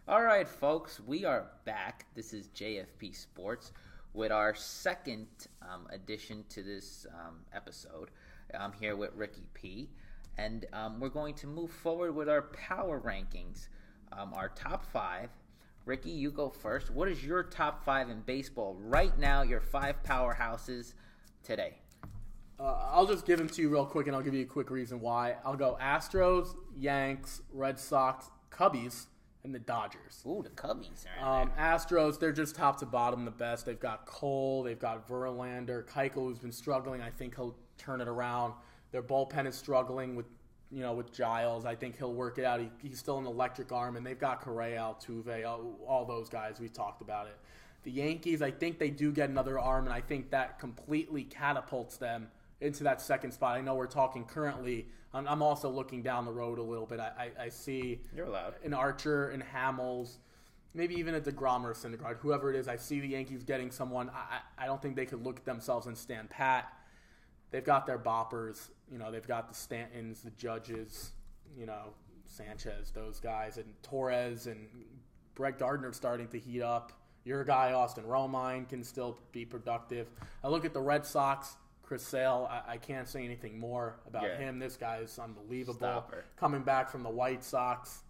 All right, folks, we are back. This is JFP Sports with our second addition to this episode. I'm here with Ricky P, and we're going to move forward with our power rankings, our top five. Ricky, you go first. What is your top five in baseball right now, your five powerhouses today? I'll just give them to you real quick, and I'll give you a quick reason why. I'll go Astros, Yanks, Red Sox, Cubbies, and the Dodgers. Ooh, the Cubbies are in there. Astros, they're just top to bottom the best. They've got Cole, they've got Verlander, Keuchel, who's been struggling. I think he'll turn it around. Their bullpen is struggling with Giles. I think he'll work it out. He's still an electric arm, and they've got Correa, Altuve, all those guys. We talked about it. The Yankees, I think they do get another arm, and I think that completely catapults them into that second spot. I know we're talking currently. I'm also looking down the road a little bit. I see You're allowed. An Archer and Hamels, maybe even a DeGrom or a Syndergaard, whoever it is. I see the Yankees getting someone. I don't think they could look at themselves and stand pat. They've got their boppers. They've got the Stantons, the Judges, Sanchez, those guys, and Torres and Brett Gardner starting to heat up. Your guy, Austin Romine, can still be productive. I look at the Red Sox. Chris Sale, I can't say anything more about him. This guy is unbelievable. Stopper. Coming back from the White Sox,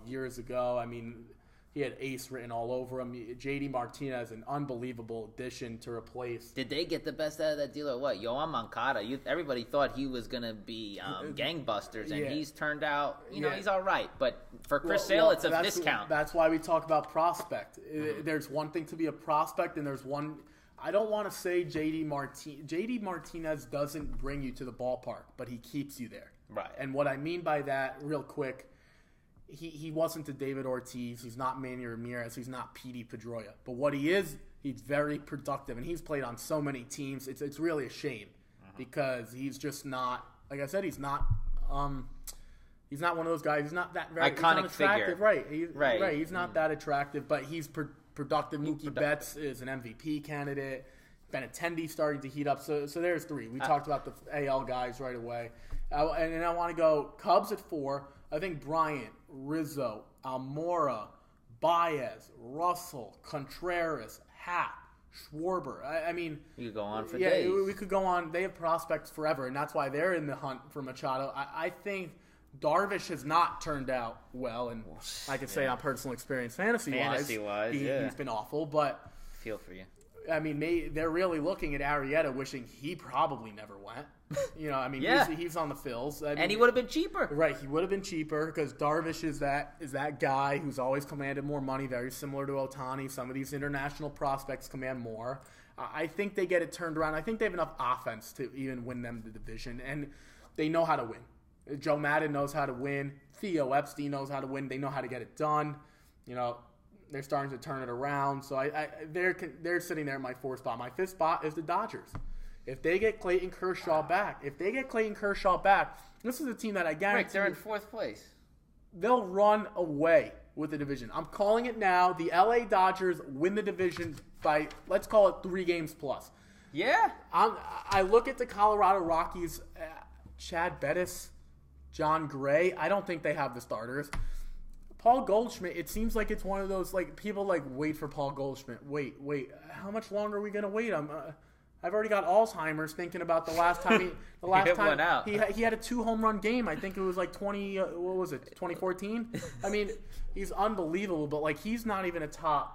years ago. I mean, he had ace written all over him. JD Martinez, an unbelievable addition to replace. Did they get the best out of that deal or what? Yoan Moncada, everybody thought he was going to be gangbusters, and he's turned out, he's all right. But for Chris Sale, it's a discount. That's why we talk about prospect. There's one thing to be a prospect, and there's one – I don't want to say JD Martinez doesn't bring you to the ballpark, but he keeps you there. Right. And what I mean by that, real quick, he wasn't a David Ortiz. He's not Manny Ramirez. He's not Petey Pedroia. But what he is, he's very productive, and he's played on so many teams. It's really a shame because he's just not, like I said, he's not one of those guys. He's not that very iconic attractive. figure. Right. He's not that attractive, but he's productive. Mookie Betts is an MVP candidate. Benintendi starting to heat up. So there's three. We talked about the AL guys right away. And I want to go Cubs at 4. I think Bryant, Rizzo, Almora, Baez, Russell, Contreras, Happ, Schwarber. I mean, you could go on for days. We could go on. They have prospects forever, and that's why they're in the hunt for Machado. I think Darvish has not turned out well, and I can say on personal experience, fantasy-wise, he's been awful. But feel for you. I mean, they're really looking at Arrieta, wishing he probably never went. He's on the Phils, and he would have been cheaper. Right, he would have been cheaper because Darvish is that guy who's always commanded more money, very similar to Ohtani. Some of these international prospects command more. I think they get it turned around. I think they have enough offense to even win them the division, and they know how to win. Joe Madden knows how to win. Theo Epstein knows how to win. They know how to get it done. They're starting to turn it around. So they're sitting there in my 4th spot. My 5th spot is the Dodgers. If they get Clayton Kershaw back, this is a team that I guarantee. Right, they're in 4th place. They'll run away with the division. I'm calling it now. The LA Dodgers win the division by, let's call it 3 games plus. Yeah. I look at the Colorado Rockies, Chad Bettis, John Gray. I don't think they have the starters. Paul Goldschmidt, it seems like it's one of those, people wait for Paul Goldschmidt. Wait. How much longer are we going to wait? I've already got Alzheimer's thinking about the last time he had a 2-home run game. I think it was 2014? I mean, he's unbelievable, but he's not even a top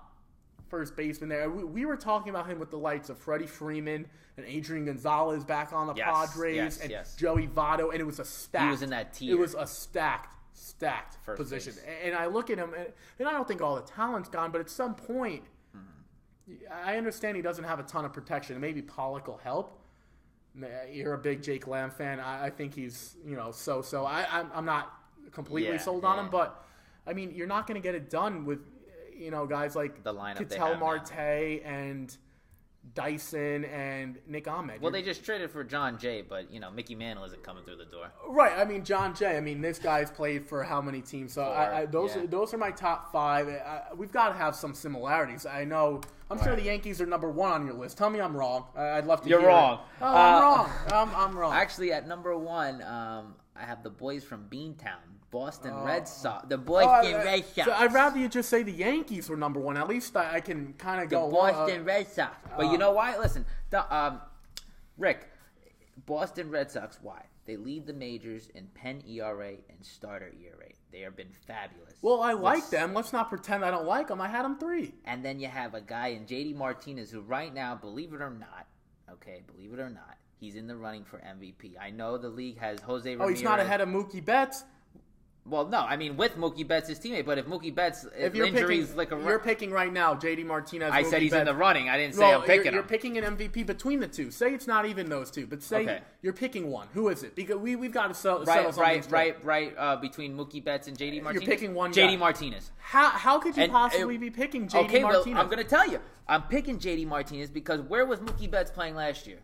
first baseman there. We were talking about him with the lights of Freddie Freeman and Adrian Gonzalez back on the Padres and Joey Votto, and it was a stacked. He was in that tier. It was a stacked first position. Base. And I look at him, and I don't think all the talent's gone, but at some point, I understand he doesn't have a ton of protection. Maybe Pollock will help. You're a big Jake Lamb fan. I think he's, so. I'm not completely sold on him, but, I mean, you're not going to get it done with, guys like the lineup Ketel Marte and Dyson and Nick Ahmed. Well, they just traded for John Jay, but, Mickey Mantle isn't coming through the door. Right. I mean, John Jay, this guy's played for how many teams? So those are my top 5. We've got to have some similarities. I know. I'm sure the Yankees are number 1 on your list. Tell me I'm wrong. I'd love to hear. You're wrong. Oh, I'm wrong. I'm wrong. Actually, at number 1, I have the boys from Beantown, Boston Red Sox. The Boston Red Sox. So I'd rather you just say the Yankees were number one. At least I can kind of go. The Boston Red Sox. But you know why? Listen, Rick, Boston Red Sox, why? They lead the majors in pen ERA and starter ERA. They have been fabulous. Well, I like them. Let's not pretend I don't like them. I had them 3. And then you have a guy in JD Martinez who right now, believe it or not, he's in the running for MVP. I know the league has Jose Ramirez. Oh, he's not ahead of Mookie Betts? Well, no. I mean, with Mookie Betts, his teammate. But if Mookie Betts, you're picking right now, JD Martinez. I said he's in the running. I didn't say I'm picking him. You're picking an MVP between the two. Say it's not even those two, but say you're picking one. Who is it? Because we've got to settle something. Right. Between Mookie Betts and JD Martinez. You're picking one JD guy. Martinez. How could you possibly be picking JD Martinez? Well, I'm going to tell you. I'm picking JD Martinez because where was Mookie Betts playing last year?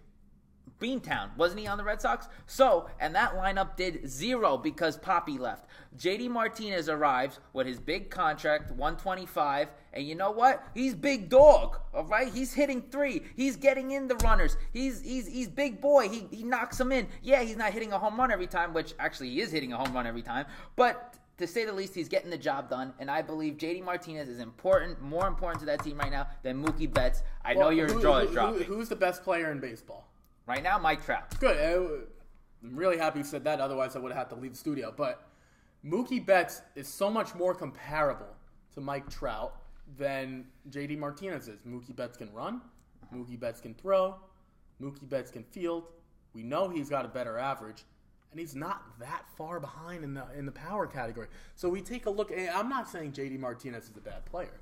Beantown. Wasn't he on the Red Sox? And that lineup did 0 because Poppy left. JD Martinez arrives with his big contract, $125, and you know what? He's big dog, all right? He's hitting 3. He's getting in the runners. He's big boy. He knocks them in. Yeah, he's not hitting a home run every time, which actually he is hitting a home run every time, but to say the least, he's getting the job done, and I believe JD Martinez is more important to that team right now than Mookie Betts. I know your jaw is dropping. Who's the best player in baseball? Right now, Mike Trout. Good. I'm really happy you said that. Otherwise, I would have had to leave the studio. But Mookie Betts is so much more comparable to Mike Trout than JD Martinez is. Mookie Betts can run. Mookie Betts can throw. Mookie Betts can field. We know he's got a better average. And he's not that far behind in the power category. So we take a look. I'm not saying JD Martinez is a bad player.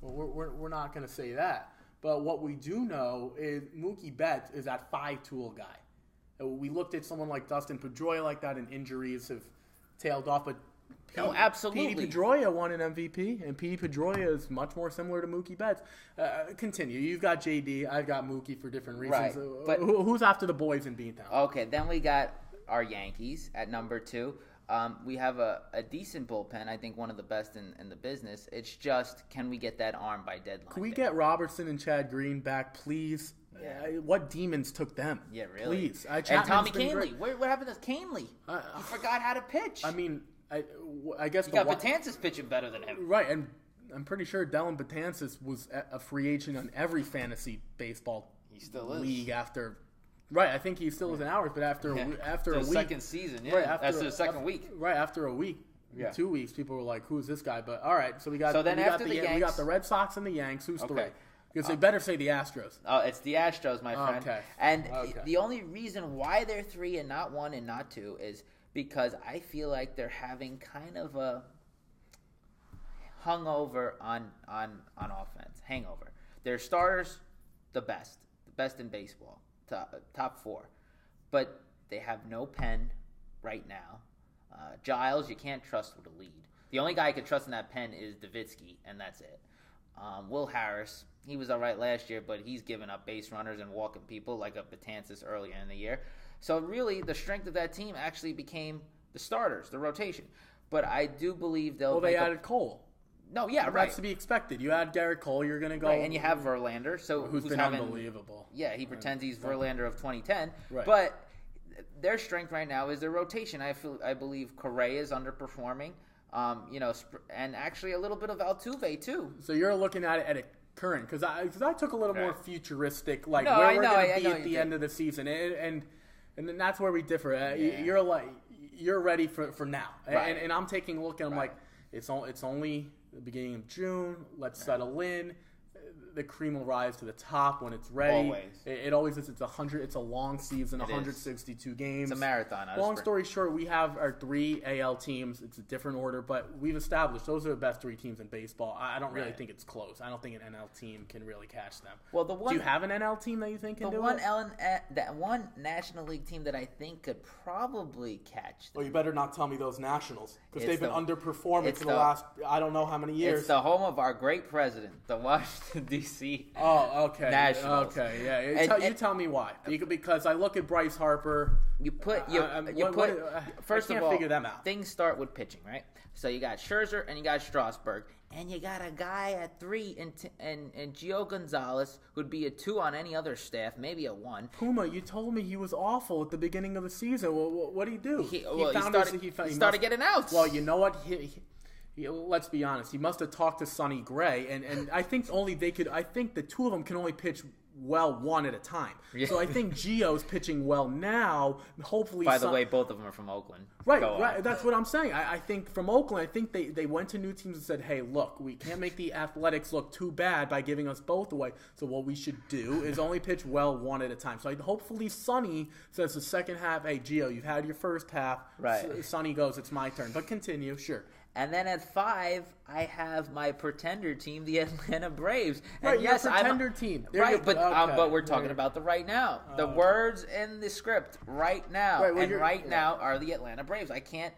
We're not going to say that. But what we do know is Mookie Betts is that 5-tool guy. We looked at someone like Dustin Pedroia like that, and injuries have tailed off. But absolutely. Petey Pedroia won an MVP, and Petey Pedroia is much more similar to Mookie Betts. Continue. You've got JD. I've got Mookie for different reasons. Right. But who's after the boys in Beantown? Okay, then we got our Yankees at number 2. We have a decent bullpen. I think one of the best in the business. It's just, can we get that arm by deadline? Can we get Robertson and Chad Green back, please? Yeah. What demons took them? Yeah, really. Please. And Tommy Kahnle. What happened to Kahnle? He forgot how to pitch. I mean, I guess you got Betances pitching better than him. Right, and I'm pretty sure Dellin Betances was a free agent on every fantasy baseball league after. Right, I think he still is in ours, but after a week, second season, that's the second week. Right after a week, 2 weeks, people were like, "Who's this guy?" But all right, so we got we got the Red Sox and the Yanks. Who's 3? Because they better say the Astros. Oh, it's the Astros, my friend. Okay. And the only reason why they're 3 and not 1 and not 2 is because I feel like they're having kind of a hungover on offense. Hangover. Their starters, the best in baseball. Top 4, but they have no pen right now. Giles, you can't trust with a lead. The only guy I could trust in that pen is Davitsky, and that's it. Will Harris, he was all right last year, but he's given up base runners and walking people like a Betances earlier in the year. So really, the strength of that team actually became the starters, the rotation. But I do believe they added Cole. No, yeah, right. That's to be expected. You add Garrett Cole, you're going to go. Right, and you have Verlander, who's been unbelievable. Yeah, he pretends he's Verlander of 2010. Right. But their strength right now is their rotation. I believe Correa is underperforming. And actually a little bit of Altuve too. So you're looking at it at a current, because I took a little more futuristic, like where we're going to be at the end of the season, and then that's where we differ. You're ready for now, right. and I'm taking a look and I'm like, it's only the beginning of June. Let's settle in. The cream will rise to the top when it's ready. Always. It always is. It's a long season, 162 games. It's a marathon. Long story short, we have our 3 AL teams. It's a different order, but we've established those are the best 3 teams in baseball. I don't really think it's close. I don't think an NL team can really catch them. Well, do you have an NL team that you think can do it? That one National League team that I think could probably catch them. Well, you better not tell me those Nationals, because they've been underperforming for the last I don't know how many years. It's the home of our great president, the Washington NBC. Oh, okay. Nationals. Okay, yeah. You tell me why. Because I look at Bryce Harper. First I can't of all, figure them out. Things start with pitching, right? So you got Scherzer and you got Strasburg, and you got a guy at 3 and Gio Gonzalez, who'd be a 2 on any other staff, maybe a 1. Puma, you told me he was awful at the beginning of the season. Well, what did he do? He started getting outs. Well, you know what? Let's be honest. He must have talked to Sonny Gray, and I think I think the two of them can only pitch well one at a time. Yeah. So I think Gio's pitching well now. Hopefully, by the way, both of them are from Oakland. Right. That's what I'm saying. I think from Oakland, I think they went to new teams and said, hey, look, we can't make the Athletics look too bad by giving us both away. So what we should do is only pitch well one at a time. So hopefully Sonny says the second half, hey, Gio, you've had your first half. Right. Sonny goes, it's my turn. But continue, sure. And then at 5, I have my pretender team, the Atlanta Braves. And right, yes, your pretender team. But we're talking about the right now. The words in the script, right now. Now are the Atlanta Braves. I can't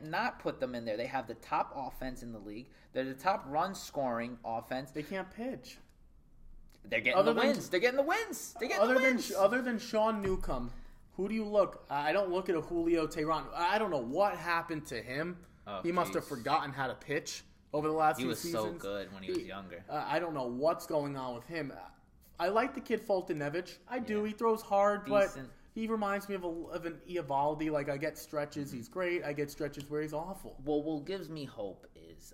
not put them in there. They have the top offense in the league. They're the top run scoring offense. They can't pitch. They're getting the wins. They're getting the wins. Other than Sean Newcomb. Who do you look? I don't look at a Julio Teheran. I don't know what happened to him. He must have forgotten how to pitch over the last few seasons. He was so good when he was younger. I don't know what's going on with him. I like the kid Fultonevich. I do. He throws hard, but he reminds me of an Eovaldi. Like, I get stretches, he's great. I get stretches where he's awful. Well, what gives me hope is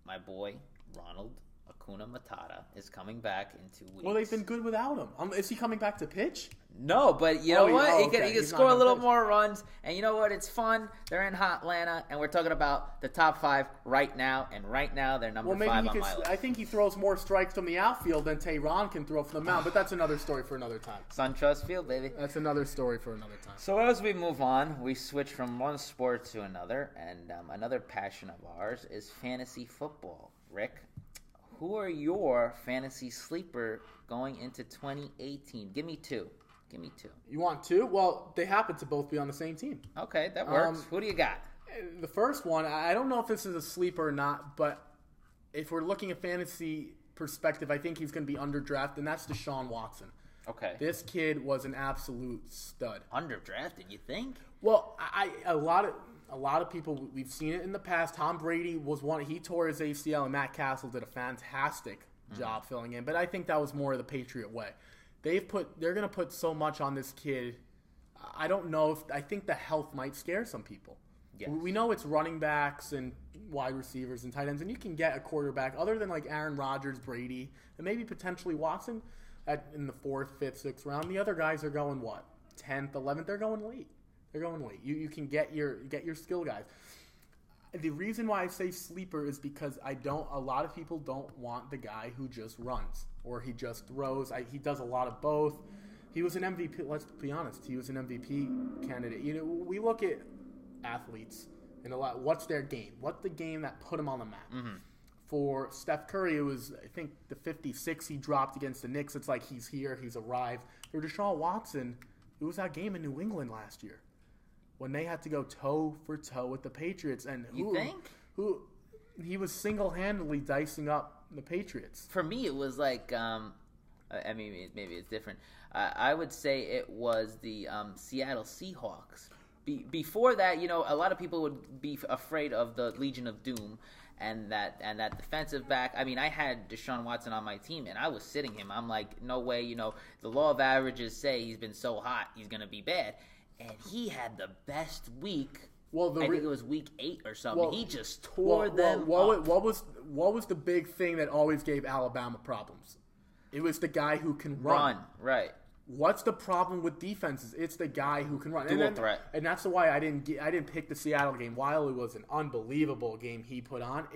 my boy, Ronald Acuna Matata, is coming back in 2 weeks. Well, they've been good without him. Is he coming back to pitch? No, but you know what? He can score a little more runs. And you know what? It's fun. They're in Atlanta, and we're talking about the top 5 right now. And right now, they're number 5 on my list. I think he throws more strikes from the outfield than Teheran can throw from the mound. But that's another story for another time. SunTrust Field, baby. That's another story for another time. So as we move on, we switch from one sport to another. And another passion of ours is fantasy football. Rick, who are your fantasy sleeper going into 2018? Give me 2. You want 2? Well, they happen to both be on the same team. Okay, that works. Who do you got? The first one, I don't know if this is a sleeper or not, but if we're looking at fantasy perspective, I think he's going to be underdrafted, and that's Deshaun Watson. Okay. This kid was an absolute stud. Underdrafted, you think? Well, a lot of people, we've seen it in the past. Tom Brady was one. He tore his ACL, and Matt Castle did a fantastic job filling in. But I think that was more of the Patriot way. They're going to put so much on this kid. I don't know I think the health might scare some people. Yes. We know it's running backs and wide receivers and tight ends, and you can get a quarterback other than like Aaron Rodgers, Brady, and maybe potentially Watson in the 4th, 5th, 6th round. The other guys are going 10th, 11th. They're going late. You can get your skill guys. The reason why I say sleeper is because a lot of people don't want the guy who just runs or he just throws. He does a lot of both. He was an MVP. Let's be honest. He was an MVP candidate. You know, we look at athletes and what's their game? What's the game that put him on the map? Mm-hmm. For Steph Curry, it was, I think, the 56 he dropped against the Knicks. It's like he's here, he's arrived. For Deshaun Watson, it was that game in New England last year when they had to go toe for toe with the Patriots, and who he was single-handedly dicing up the Patriots. For me, it was like, maybe it's different. I would say it was the Seattle Seahawks. Before that, you know, a lot of people would be afraid of the Legion of Doom and that defensive back. I mean, I had Deshaun Watson on my team, and I was sitting him. I'm like, no way. You know, the law of averages say he's been so hot, he's gonna be bad. And he had the best week. Well, I think it was week 8 or something. He just tore them up. What was the big thing that always gave Alabama problems? It was the guy who can run. Right. What's the problem with defenses? It's the guy who can run. Dual threat. And that's why I didn't pick the Seattle game. While it was an unbelievable game he put on,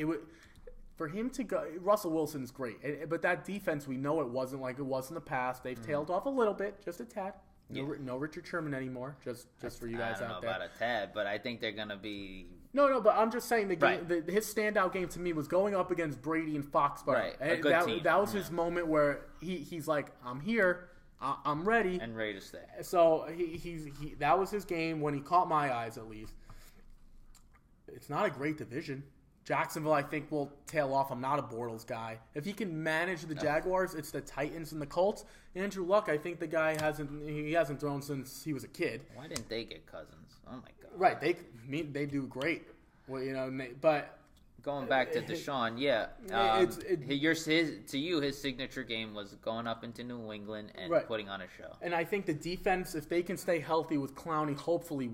for him to go. Russell Wilson's great, but that defense, we know it wasn't like it was in the past. They've tailed off a little bit, just a tad. No Richard Sherman anymore, just for you guys out there. I don't know about a tad, but I think they're going to be... No, but I'm just saying his standout game to me was going up against Brady and Foxborough. Right, a good team. That was his moment where he's like, I'm here, I'm ready. And ready to stay. So that was his game when he caught my eyes, at least. It's not a great division. Jacksonville, I think, will tail off. I'm not a Bortles guy. If he can manage the Jaguars, it's the Titans and the Colts. Andrew Luck, I think the guy hasn't thrown since he was a kid. Why didn't they get Cousins? Oh my God. Right, they do great. Well, but going back to Deshaun, his signature game was going up into New England and putting on a show. And I think the defense, if they can stay healthy with Clowney, hopefully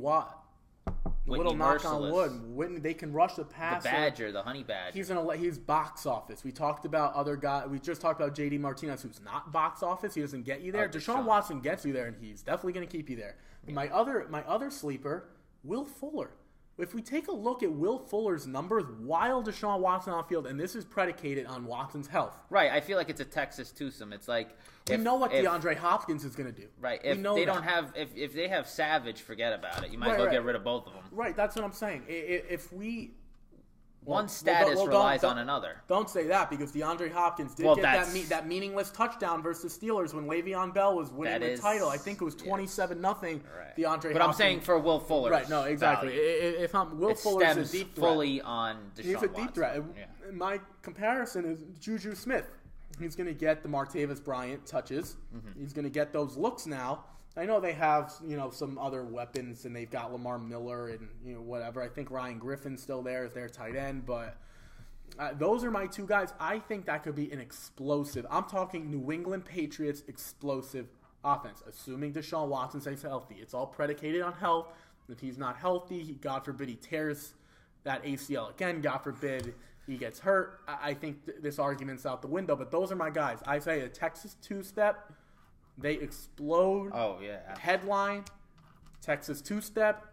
Whitney knock on wood. They can rush the passer. The honey badger. He's box office. We talked about other guys. We just talked about J.D. Martinez, who's not box office. He doesn't get you there. Deshaun Watson gets you there, and he's definitely going to keep you there. Yeah. My other sleeper, Will Fuller. If we take a look at Will Fuller's numbers while Deshaun Watson on the field, and this is predicated on Watson's health. Right. I feel like it's a Texas twosome. It's like we know what DeAndre Hopkins is going to do. Right. If they have Savage, forget about it. You might as well get rid of both of them. Right. That's what I'm saying. One status relies on another. Don't say that, because DeAndre Hopkins did get that meaningless touchdown versus the Steelers when Le'Veon Bell was winning the title. I think it was 27-0. Right. DeAndre Hopkins. But I'm saying for Will Fuller. Right, no, exactly. Will Fuller's a deep threat. Fully on Deshaun He's a deep Watson. threat. Yeah. My comparison is Juju Smith. He's going to get the Martavis Bryant touches. Mm-hmm. He's going to get those looks now. I know they have, some other weapons, and they've got Lamar Miller and, whatever. I think Ryan Griffin's still there as their tight end, but those are my two guys. I think that could be an explosive. I'm talking New England Patriots explosive offense, assuming Deshaun Watson stays healthy. It's all predicated on health. If he's not healthy, God forbid he tears that ACL again. God forbid he gets hurt. I think this argument's out the window, but those are my guys. I say a Texas two-step. They explode. Oh, yeah. Headline, Texas two-step.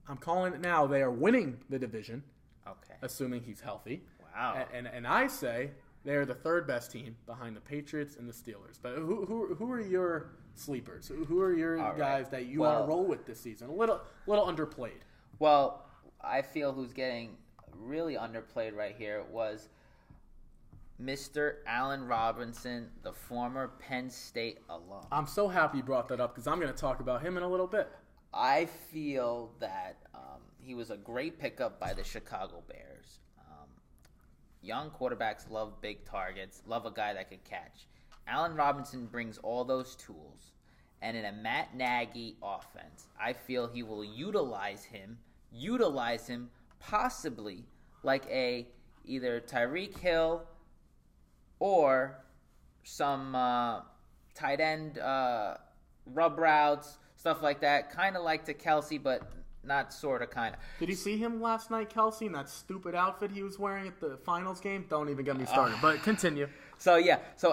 I'm calling it now. They are winning the division. Okay. Assuming he's healthy. Wow. And I say they are the third best team behind the Patriots and the Steelers. But who are your sleepers? Who are your guys that you want to roll with this season? A little underplayed. Well, I feel who's getting really underplayed right here was Mr. Allen Robinson, the former Penn State alum. I'm so happy you brought that up, because I'm going to talk about him in a little bit. I feel that he was a great pickup by the Chicago Bears. Young quarterbacks love big targets, love a guy that can catch. Allen Robinson brings all those tools. And in a Matt Nagy offense, I feel he will utilize him possibly like either Tyreek Hill or some tight end rub routes, stuff like that. Kind of like to Kelsey, but not sort of, kind of. Did you see him last night, Kelsey, in that stupid outfit he was wearing at the finals game? Don't even get me started, but continue. So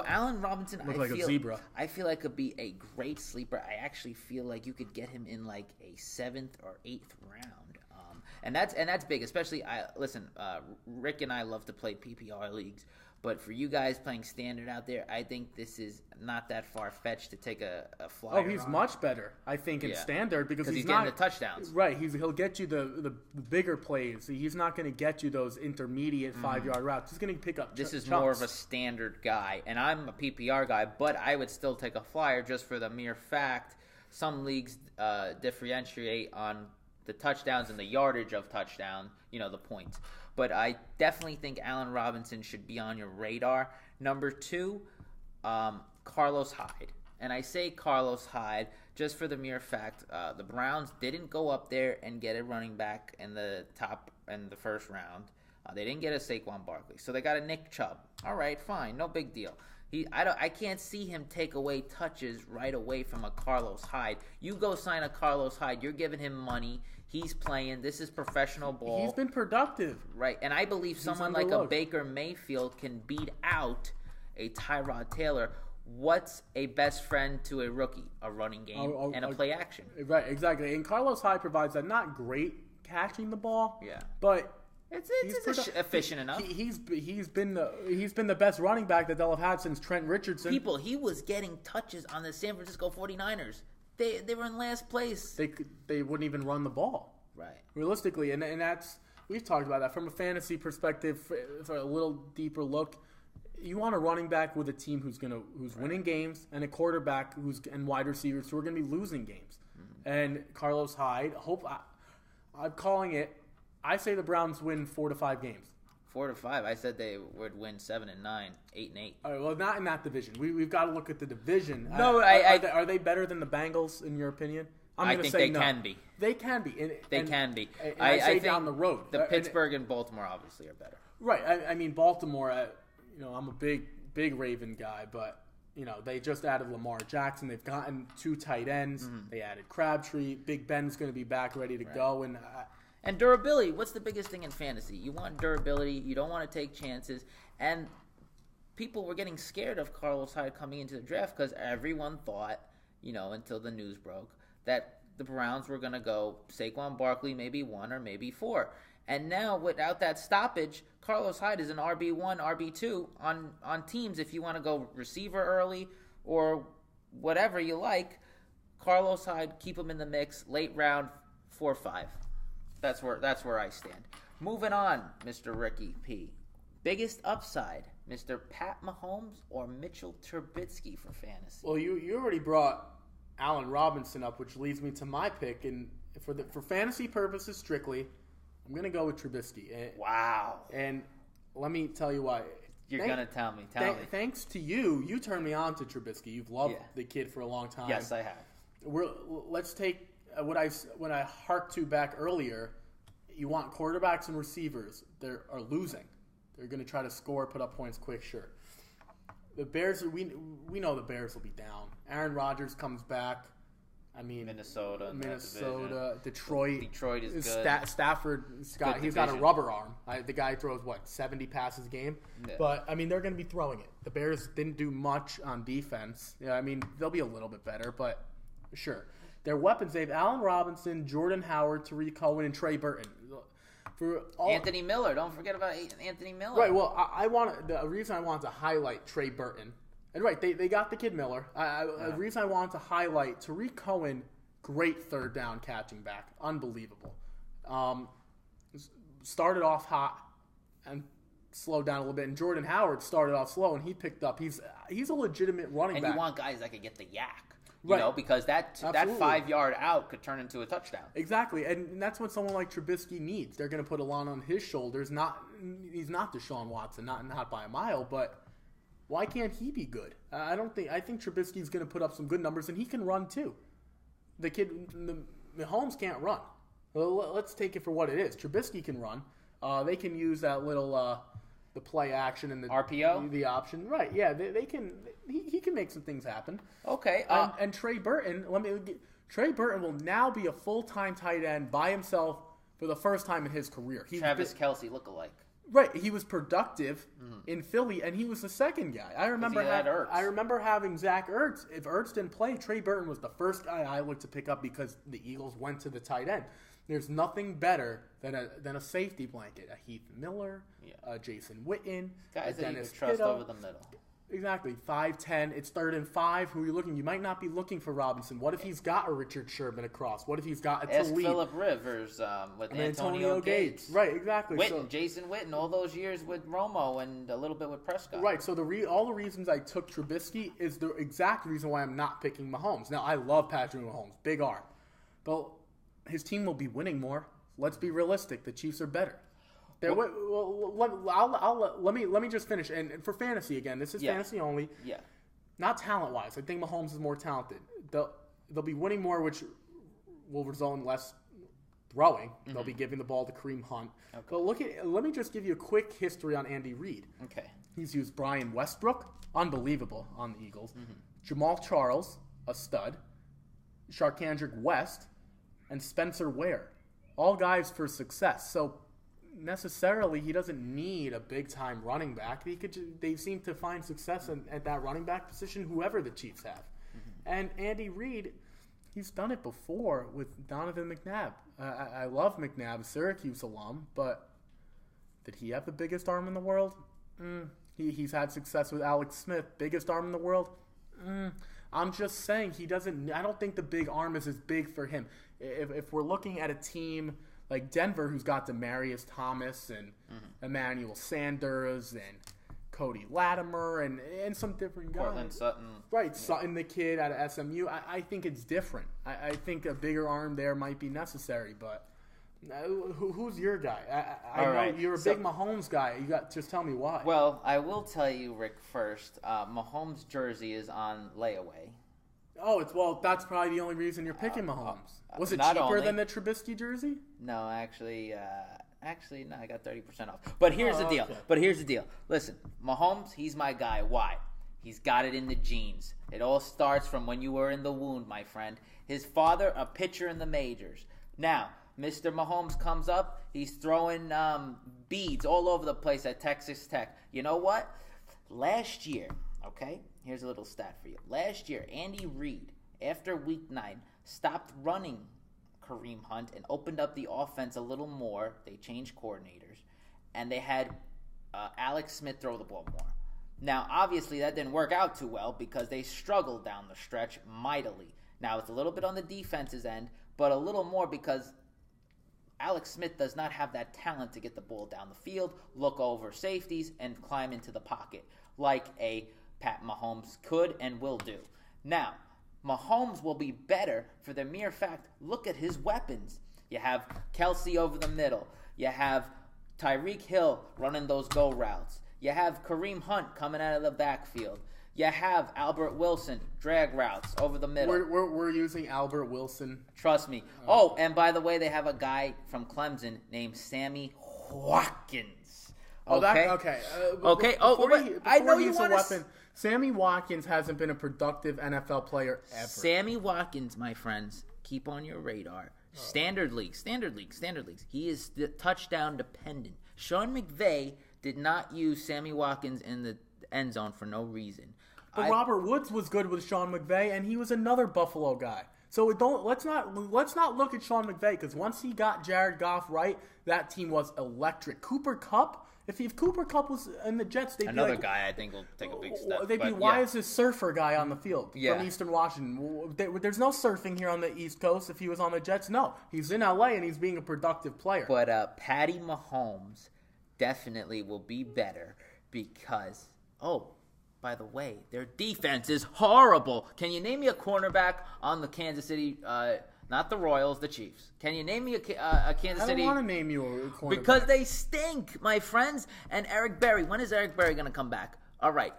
Allen Robinson, looked like a zebra. I feel like could be a great sleeper. I actually feel like you could get him in like a 7th or 8th round. And that's big, especially, Rick and I love to play PPR leagues, but for you guys playing standard out there, I think this is not that far-fetched to take a flyer on. Oh, he's much better, I think, in standard, because he's getting not the touchdowns. Right, he'll get you the bigger plays. He's not going to get you those intermediate 5-yard routes. He's going to pick up This is more of a standard guy, and I'm a PPR guy, but I would still take a flyer just for the mere fact some leagues differentiate on the touchdowns and the yardage of touchdown, the points. But I definitely think Allen Robinson should be on your radar. Number 2, Carlos Hyde. And I say Carlos Hyde just for the mere fact the Browns didn't go up there and get a running back in the first round. They didn't get a Saquon Barkley. So they got a Nick Chubb. All right, fine, no big deal. I can't see him take away touches right away from a Carlos Hyde. You go sign a Carlos Hyde, you're giving him money. He's playing. This is professional ball. He's been productive. Right, and I believe someone like a Baker Mayfield can beat out a Tyrod Taylor. What's a best friend to a rookie? A running game and a play action. Right, exactly. And Carlos Hyde provides that. Not great catching the ball. Yeah. But it's efficient enough. He's been the best running back that they'll have had since Trent Richardson. He was getting touches on the San Francisco 49ers. They were in last place. They wouldn't even run the ball. Right. Realistically, and that's, we've talked about that from a fantasy perspective. For a little deeper look, you want a running back with a team who's winning games, and a quarterback and wide receivers who are going to be losing games. Mm-hmm. And Carlos Hyde, I'm calling it. I say the Browns win 4 to 5 games. 4 to 5. I said they would win 7 and 9, 8 and 8. All right, well, not in that division. We've got to look at the division. No, are they better than the Bengals in your opinion? I think they can be. They can be. They can be. And I think down the road, the Pittsburgh and Baltimore obviously are better. Right. I mean, Baltimore. I'm a big Raven guy, but they just added Lamar Jackson. They've gotten 2 tight ends. Mm-hmm. They added Crabtree. Big Ben's going to be back, ready to go, and durability. What's the biggest thing in fantasy? You want durability. You don't want to take chances. And people were getting scared of Carlos Hyde coming into the draft because everyone thought, until the news broke, that the Browns were going to go Saquon Barkley, maybe 1 or maybe 4. And now, without that stoppage, Carlos Hyde is an RB1, RB2 on teams. If you want to go receiver early or whatever you like, Carlos Hyde, keep him in the mix, late round, 4 or 5. That's where I stand. Moving on, Mr. Ricky P. Biggest upside, Mr. Pat Mahomes or Mitchell Trubisky for fantasy? Well, you already brought Allen Robinson up, which leads me to my pick. And for fantasy purposes strictly, I'm going to go with Trubisky. Wow. And let me tell you why. You're going to tell me. Thanks to you turned me on to Trubisky. You've loved the kid for a long time. Yes, I have. Let's take what I harked to back earlier. You want quarterbacks and receivers. They are losing. They're going to try to score, put up points quick, sure. The Bears, we know the Bears will be down. Aaron Rodgers comes back. I mean, Minnesota, Detroit. Detroit is good. Stafford, he's got a rubber arm. The guy throws 70 passes a game. Yeah. But I mean, they're going to be throwing it. The Bears didn't do much on defense. Yeah, I mean, they'll be a little bit better, but sure. Their weapons, they have Allen Robinson, Jordan Howard, Tariq Cohen, and Trey Burton. Anthony Miller. Don't forget about Anthony Miller. Right. Well, the reason I wanted to highlight Trey Burton. And right, they got the kid Miller. The reason I wanted to highlight Tariq Cohen, great third down catching back, unbelievable. Started off hot and slowed down a little bit. And Jordan Howard started off slow and he picked up. He's a legitimate running back. And you want guys that can get the yak, because that 5-yard out could turn into a touchdown. Exactly, and that's what someone like Trubisky needs. They're going to put a lot on his shoulders. He's not Deshaun Watson, not by a mile, but. Why can't he be good? I think Trubisky's going to put up some good numbers, and he can run too. Mahomes can't run. Well, let's take it for what it is. Trubisky can run. They can use that little the play action and the RPO, the option. Right? Yeah, they can. He can make some things happen. Okay. And Trey Burton. Trey Burton will now be a full-time tight end by himself for the first time in his career. Travis Kelce lookalike. Right, he was productive in Philly, and he was the second guy. I remember having Zach Ertz. If Ertz didn't play, Trey Burton was the first guy I looked to pick up because the Eagles went to the tight end. There's nothing better than a safety blanket. A Heath Miller, a Jason Witten, guys a Dennis that you can trust Kittle. over the middle. Exactly, 5'10". It's 3rd and 5. Who are you looking? You might not be looking for Robinson. What if he's got a Richard Sherman across? What if he's got a Talib? Ask Phillip Rivers with Antonio Gates. Right, exactly. Jason Witten, all those years with Romo and a little bit with Prescott. Right, so all the reasons I took Trubisky is the exact reason why I'm not picking Mahomes. Now, I love Patrick Mahomes, big arm. But his team will be winning more. Let's be realistic. The Chiefs are better. Let me just finish. And for fantasy again, this is fantasy only. Yeah. Not talent-wise. I think Mahomes is more talented. They'll be winning more, which will result in less throwing. Mm-hmm. They'll be giving the ball to Kareem Hunt. Okay. But let me just give you a quick history on Andy Reid. Okay. He's used Brian Westbrook, unbelievable on the Eagles. Mm-hmm. Jamal Charles, a stud. Sharkandrick West, and Spencer Ware. All guys for success. So necessarily he doesn't need a big-time running back. They seem to find success at that running back position, whoever the Chiefs have. Mm-hmm. And Andy Reid, he's done it before with Donovan McNabb. I love McNabb, Syracuse alum, but did he have the biggest arm in the world? He's had success with Alex Smith, biggest arm in the world? I'm just saying he doesn't. I don't think the big arm is as big for him. If we're looking at a team like Denver, who's got Demaryius Thomas and Emmanuel Sanders and Cody Latimer and some different guys. Cortland Sutton. Right, yeah. Sutton, the kid out of SMU. I think it's different. I think a bigger arm there might be necessary, but Who's your guy? I All know right, you're a big Mahomes guy. Just tell me why. Well, I will tell you, Rick, first. Mahomes' jersey is on layaway. Oh, that's probably the only reason you're picking Mahomes. Was it cheaper than the Trubisky jersey? No, actually, no, I got 30% off. But here's the deal. Okay. Listen, Mahomes, he's my guy. Why? He's got it in the genes. It all starts from when you were in the womb, my friend. His father, a pitcher in the majors. Now, Mr. Mahomes comes up. He's throwing beads all over the place at Texas Tech. You know what? Last year, okay, here's a little stat for you. Last year, Andy Reid, after week 9, stopped running Kareem Hunt and opened up the offense a little more. They changed coordinators, and they had Alex Smith throw the ball more. Now, obviously, that didn't work out too well because they struggled down the stretch mightily. Now, it's a little bit on the defense's end, but a little more because Alex Smith does not have that talent to get the ball down the field, look over safeties, and climb into the pocket like a Pat Mahomes could and will do. Now, Mahomes will be better for the mere fact, look at his weapons. You have Kelsey over the middle. You have Tyreek Hill running those go routes. You have Kareem Hunt coming out of the backfield. You have Albert Wilson, drag routes over the middle. We're using Albert Wilson. Trust me. Oh, and by the way, they have a guy from Clemson named Sammy Watkins. Okay. Okay. I know you want to. Sammy Watkins hasn't been a productive NFL player ever. Sammy Watkins, my friends, keep on your radar. Standard leagues. He is touchdown dependent. Sean McVay did not use Sammy Watkins in the end zone for no reason. But Robert Woods was good with Sean McVay, and he was another Buffalo guy. So let's not look at Sean McVay, because once he got Jared Goff right, that team was electric. Cooper Kupp, if Cooper Kupp was in the Jets, they'd another be like, guy I think will take a big step. They'd be, why is this surfer guy on the field from Eastern Washington? There's no surfing here on the East Coast. If he was on the Jets, no, he's in LA and he's being a productive player. But Patty Mahomes definitely will be better because by the way, their defense is horrible. Can you name me a cornerback on the Kansas City, not the Royals, the Chiefs? Can you name me a Kansas City? I don't want to name you a cornerback. Because they stink, my friends. And Eric Berry, when is Eric Berry going to come back? All right.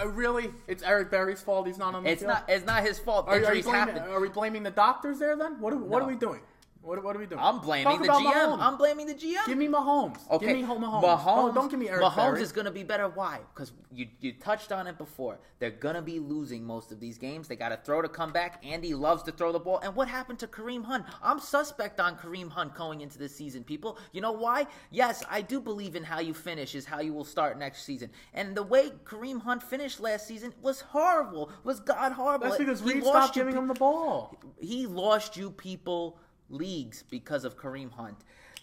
Really? It's Eric Berry's fault he's not on the field? It's not his fault. Are we blaming the doctors there then? What are we doing? What are we doing? I'm blaming the GM. Mahomes. I'm blaming the GM. Give me Mahomes. Okay. Give me Mahomes. Don't give me Eric Mahomes Berry. is going to be better. Why? Because you touched on it before. They're going to be losing most of these games. They got to throw to come back. Andy loves to throw the ball. And what happened to Kareem Hunt? I'm suspect on Kareem Hunt going into this season, people. You know why? Yes, I do believe in how you finish is how you will start next season. And the way Kareem Hunt finished last season was horrible. Was God horrible. That's because Reed stopped giving him the ball. He lost you people leagues because of Kareem Hunt.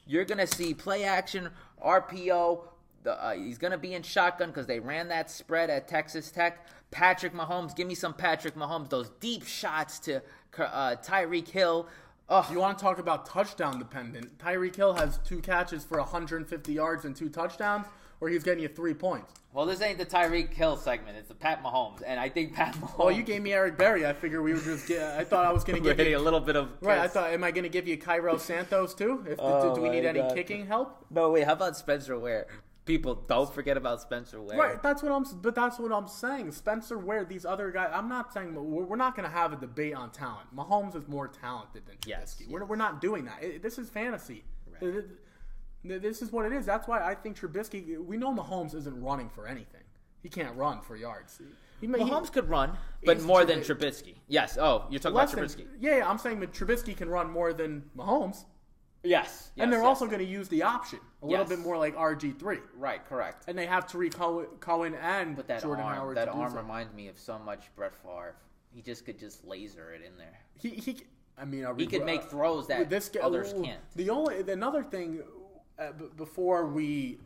You're going to see play action, RPO. He's going to be in shotgun because they ran that spread at Texas Tech. Patrick Mahomes, give me some Patrick Mahomes. Those deep shots to Tyreek Hill. You want to talk about touchdown dependent? Tyreek Hill has 2 catches for 150 yards and 2 touchdowns, or he's getting you 3 points. Well, this ain't the Tyreek Hill segment. It's the Pat Mahomes, and I think Pat Mahomes. Oh, you gave me Eric Berry. I figure we were just. I thought I was going to give you a little bit of. Right. I thought, am I going to give you Cairo Santos too? Do we need any kicking help? No, wait. How about Spencer Ware? People, don't forget about Spencer Ware. Right. That's what I'm saying. Spencer Ware. These other guys. I'm not saying we're not going to have a debate on talent. Mahomes is more talented than Trubisky. Yes. We're not doing that. This is fantasy. Right. This is what it is. That's why I think Trubisky. We know Mahomes isn't running for anything. He can't run for yards. Mahomes could run, but more than Trubisky. Yes. Oh, you're talking about Trubisky. Yeah, I'm saying that Trubisky can run more than Mahomes. Yes. And they're also going to use the option a little bit more like RG3. Right, correct. And they have Tariq Cohen and Jordan Howard. That arm reminds me of so much Brett Favre. He could just laser it in there. He could make throws that others can't. Another thing, before we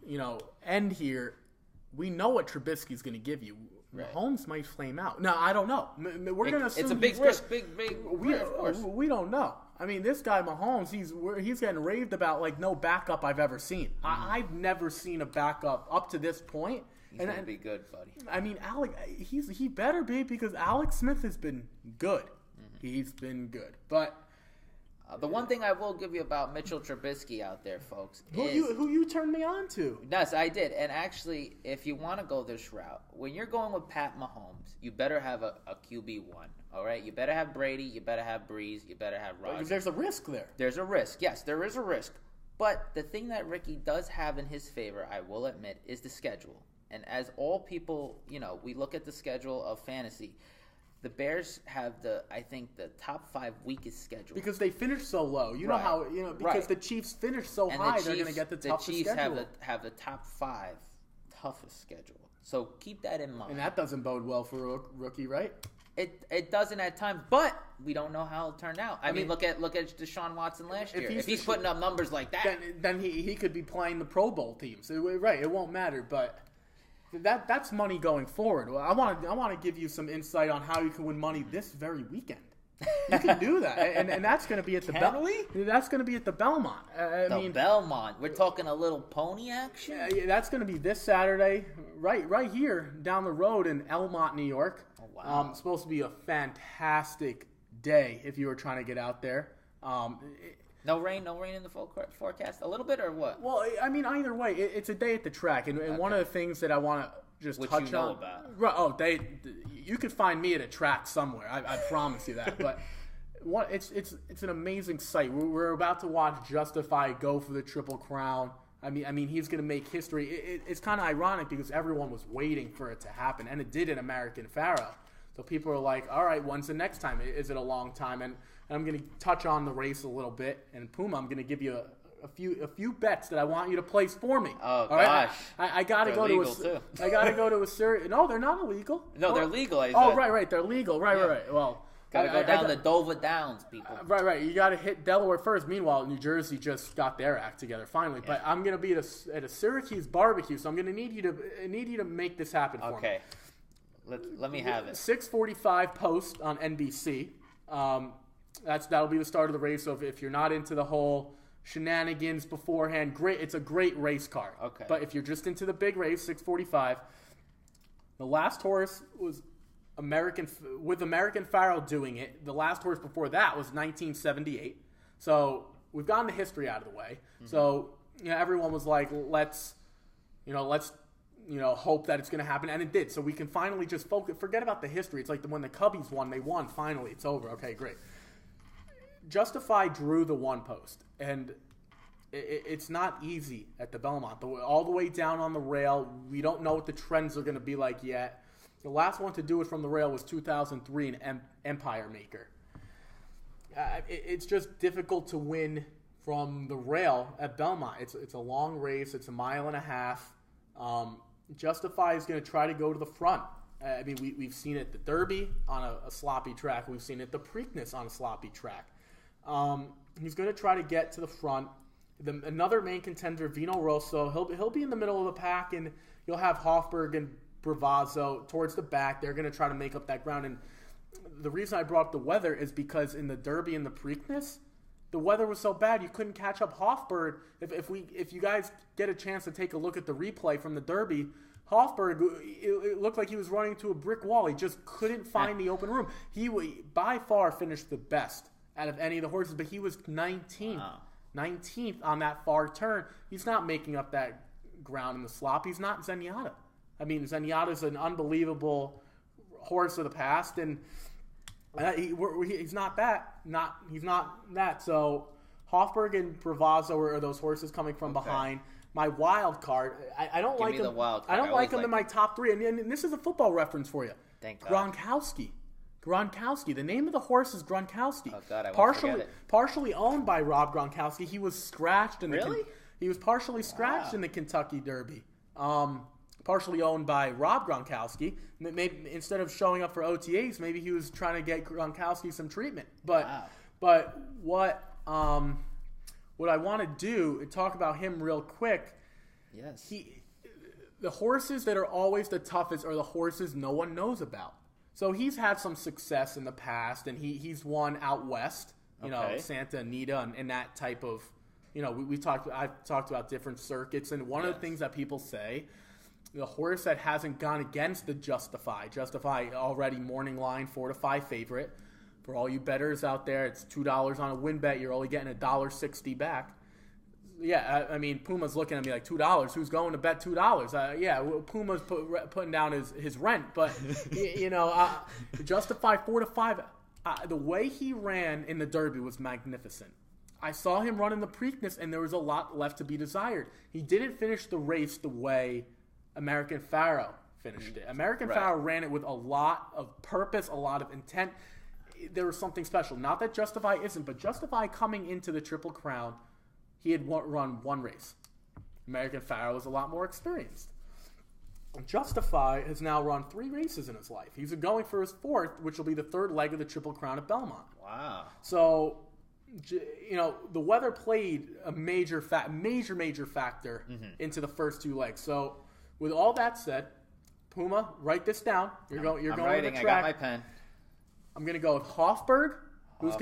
end here, we know what Trubisky's going to give you. Right. Mahomes might flame out. No, I don't know. We're going to assume it's a big risk. Big risk, of course. We don't know. I mean, this guy Mahomes, he's getting raved about like no backup I've ever seen. Mm-hmm. I've never seen a backup up to this point. He's going to be good, buddy. I mean, he better be, because Alex Smith has been good. Mm-hmm. He's been good. But The one thing I will give you about Mitchell Trubisky out there, folks, who you turned me on to. Yes, I did. And actually, if you want to go this route, when you're going with Pat Mahomes, you better have a QB1. All right, you better have Brady, you better have Breeze, you better have Rodgers. There's a risk there. There's a risk. Yes, there is a risk. But the thing that Ricky does have in his favor, I will admit, is the schedule. And as all people, we look at the schedule of fantasy. The Bears have I think the top 5 weakest schedule. Because they finished so low. Because the Chiefs finished so high, they're going to get the toughest schedule. The Chiefs have the top 5 toughest schedule. So keep that in mind. And that doesn't bode well for a rookie, right? It doesn't at times, but we don't know how it'll turn out. I mean, look at Deshaun Watson last year. If he's putting up numbers like that, then he could be playing the Pro Bowl teams. Right, it won't matter, but that's money going forward. Well, I want to give you some insight on how you can win money this very weekend. You can do that, and that's going to be at the That's going to be at the Belmont. Belmont. We're talking a little pony action. Yeah, that's going to be this Saturday, right here down the road in Elmont, New York. Oh, wow. It's supposed to be a fantastic day if you were trying to get out there. No rain in the forecast. A little bit or what? Well, I mean, either way, it's a day at the track, and one of the things that I want to just Which touch you know on. About. You could find me at a track somewhere. I promise you that. But it's an amazing sight. We're about to watch Justify go for the Triple Crown. I mean, he's going to make history. It's kind of ironic because everyone was waiting for it to happen, and it did in American Pharoah. So people are like, all right, when's the next time? Is it a long time? And I'm going to touch on the race a little bit. And Puma, I'm going to give you a few bets that I want you to place for me. Oh, gosh. Right? I got to go to a. I got to go to a serious. No, they're not illegal. No, they're legal. Right. They're legal. Right. Well, got to go down the Dover Downs, people. Right. You got to hit Delaware first. Meanwhile, New Jersey just got their act together finally. Yeah. But I'm going to be at a Syracuse barbecue, so I'm going to need you to make this happen for me. Okay. Let me have it. 6:45 post on NBC. That'll be the start of the race. So if you're not into the whole shenanigans beforehand, great. It's a great race car. Okay. But if you're just into the big race, 6:45. The last horse was American Pharoah doing it. The last horse before that was 1978. So we've gotten the history out of the way. Mm-hmm. So everyone was like, let's hope that it's going to happen, and it did. So we can finally just forget about the history. It's like when the Cubbies won, they won. Finally, it's over. Okay, great. Justify drew the one post, and it's not easy at the Belmont. All the way down on the rail, we don't know what the trends are going to be like yet. The last one to do it from the rail was 2003 in Empire Maker. It's just difficult to win from the rail at Belmont. It's a long race. It's a mile and a half. Justify is going to try to go to the front. We've seen it at the Derby on a sloppy track. We've seen it at the Preakness on a sloppy track. He's going to try to get to the front. Another main contender, Vino Rosso, he'll be in the middle of the pack, and you'll have Hofberg and Bravazzo towards the back. They're going to try to make up that ground. And the reason I brought up the weather is because in the Derby and the Preakness, the weather was so bad you couldn't catch up Hofberg. If you guys get a chance to take a look at the replay from the Derby, Hofberg, it looked like he was running into a brick wall. He just couldn't find the open room. He by far finished the best out of any of the horses, but he was 19th. Wow. 19th on that far turn. He's not making up that ground in the slop. He's not Zenyatta. Zenyatta's an unbelievable horse of the past, and he's not that. He's not that. So Hofberg and Bravazzo are those horses coming from behind. My wild card, I don't like him. The wild card. I don't like him in my top three. And this is a football reference for you. Thank God. Gronkowski. The name of the horse is Gronkowski. Oh God, I won't forget it. Partially owned by Rob Gronkowski. He was scratched in he was partially scratched in the Kentucky Derby. Partially owned by Rob Gronkowski. Maybe instead of showing up for OTAs, maybe he was trying to get Gronkowski some treatment. But what I want to do is talk about him real quick. Yes. The horses that are always the toughest are the horses no one knows about. So he's had some success in the past, and he's won out west, Santa Anita and that type of, I've talked about different circuits, and one of the things that people say, the horse that hasn't gone against the Justify already morning line 4-5 favorite, For all you bettors out there, it's $2 on a win bet. You're only getting $1.60 back. Yeah, I mean, Puma's looking at me like $2. Who's going to bet $2? Yeah, well, Puma's putting down his rent, but justify 4 to 5. The way he ran in the Derby was magnificent. I saw him run in the Preakness, and there was a lot left to be desired. He didn't finish the race the way American Pharoah finished it. American Pharoah ran it with a lot of purpose, a lot of intent. There was something special. Not that Justify isn't, but Justify coming into the Triple Crown, he had run one race. American Pharoah was a lot more experienced. Justify has now run 3 races in his life. He's going for his 4th, which will be the 3rd leg of the Triple Crown at Belmont. Wow. So, the weather played a major factor into the first 2 legs. So, with all that said, Puma, write this down. You're going writing. to the track. I got my pen. I'm going to go with Hofberg, who's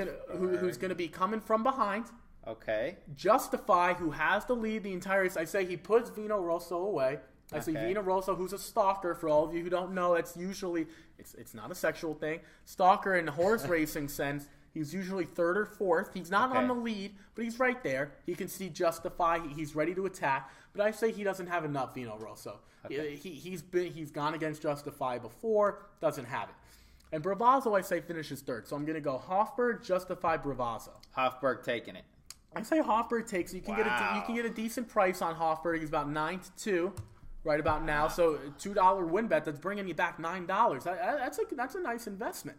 going to be coming from behind. Okay. Justify, who has the lead the entire race. I say he puts Vino Rosso away. I say Vino Rosso, who's a stalker. For all of you who don't know, that's usually it's not a sexual thing. Stalker in horse racing sense, he's usually 3rd or 4th. He's not on the lead, but he's right there. He can see Justify. He's ready to attack. But I say he doesn't have enough Vino Rosso. Okay. He's gone against Justify before. Doesn't have it. And Bravazzo, I say, finishes 3rd. So I'm going to go Hofberg, Justify, Bravazzo. Hofberg taking it. I say Hofberg takes. You can get a decent price on Hofberg. He's about 9-2 right about now. So $2 win bet that's bringing you back $9. That's a nice investment.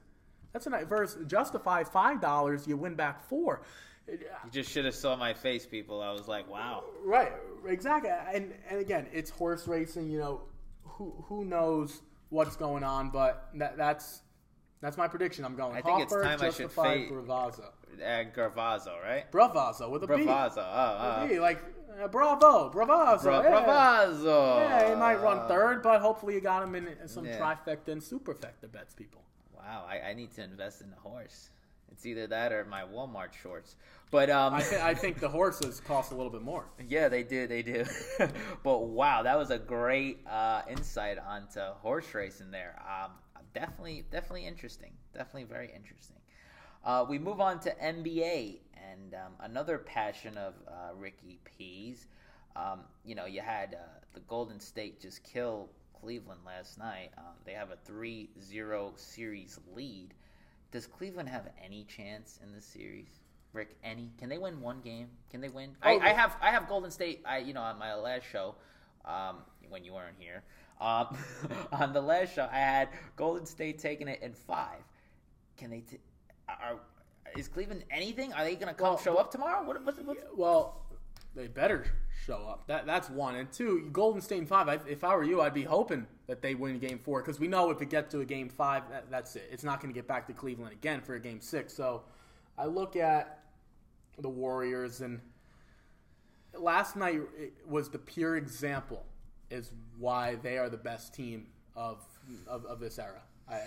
That's a nice versus Justify $5. You win back $4. You just should have saw my face, people. I was like, wow. Right, exactly. And again, it's horse racing. Who knows what's going on? But that's my prediction. I'm going. I think Hofberg, it's time Justify, I should fade Bravazzo. Gravazzo, right? Bravazzo with a B. Bravazzo. B, like Bravo, Bravazzo. Bravazzo. Yeah, he might run 3rd, but hopefully you got him in some trifecta and superfecta bets, people. Wow, I need to invest in the horse. It's either that or my Walmart shorts. But I think the horses cost a little bit more. Yeah, they do. But wow, that was a great insight onto horse racing there. Definitely interesting. Definitely very interesting. We move on to NBA and another passion of Ricky P's. You had the Golden State just kill Cleveland last night. They have a 3-0 series lead. Does Cleveland have any chance in this series? Rick, any? Can they win one game? Can they win? I have Golden State. On my last show, when you weren't here, on the last show, I had Golden State taking it in 5. Can they? Is Cleveland anything? Are they going to show up tomorrow? What's Well, they better show up. That's 1. And 2, Golden State in 5. If I were you, I'd be hoping that they win Game 4 because we know if it gets to a Game 5, that's it. It's not going to get back to Cleveland again for a Game 6. So I look at the Warriors, and last night was the pure example is why they are the best team of this era.